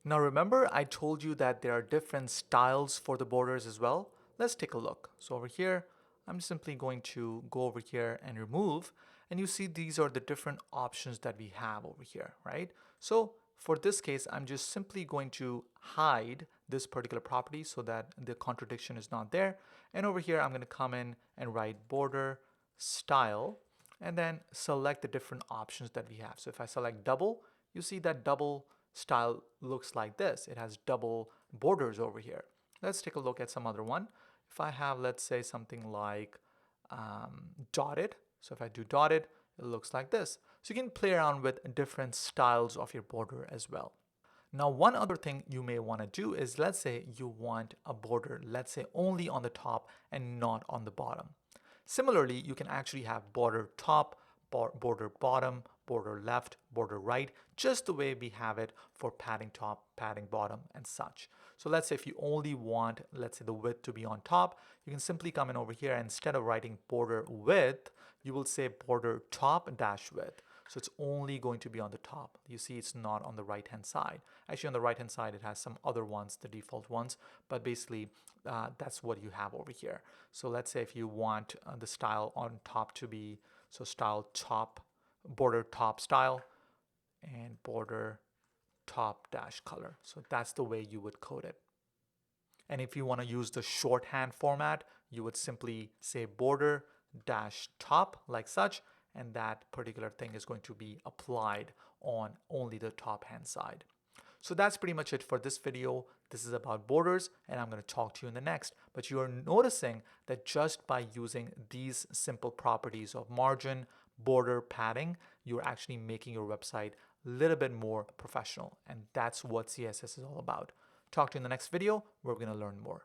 Now remember, I told you that there are different styles for the borders as well. Let's take a look. So over here, I'm simply going to go over here and remove, and you see these are the different options that we have over here, right? So for this case, I'm just simply going to hide this particular property so that the contradiction is not there. And over here, I'm going to come in and write border style and then select the different options that we have. So if I select double, you see that double style looks like this. It has double borders over here. Let's take a look at some other one. If I have, let's say, something like dotted, so if I do dotted, it looks like this. So you can play around with different styles of your border as well. Now, one other thing you may want to do is, let's say you want a border, let's say only on the top and not on the bottom. Similarly, you can actually have border top, border bottom, border left, border right, just the way we have it for padding top, padding bottom, and such. So let's say if you only want, let's say the width to be on top, you can simply come in over here and instead of writing border width, you will say border top dash width. So it's only going to be on the top. You see it's not on the right hand side. Actually on the right hand side it has some other ones, the default ones, but basically that's what you have over here. So let's say if you want the style on top to be, so style top, border top style, and border top dash color. So that's the way you would code it. And if you want to use the shorthand format, you would simply say border dash top like such, and that particular thing is going to be applied on only the top hand side. So that's pretty much it for this video. This is about borders, and I'm going to talk to you in the next. But you are noticing that just by using these simple properties of margin, border, padding, you're actually making your website a little bit more professional. And that's what CSS is all about. Talk to you in the next video where we're going to learn more.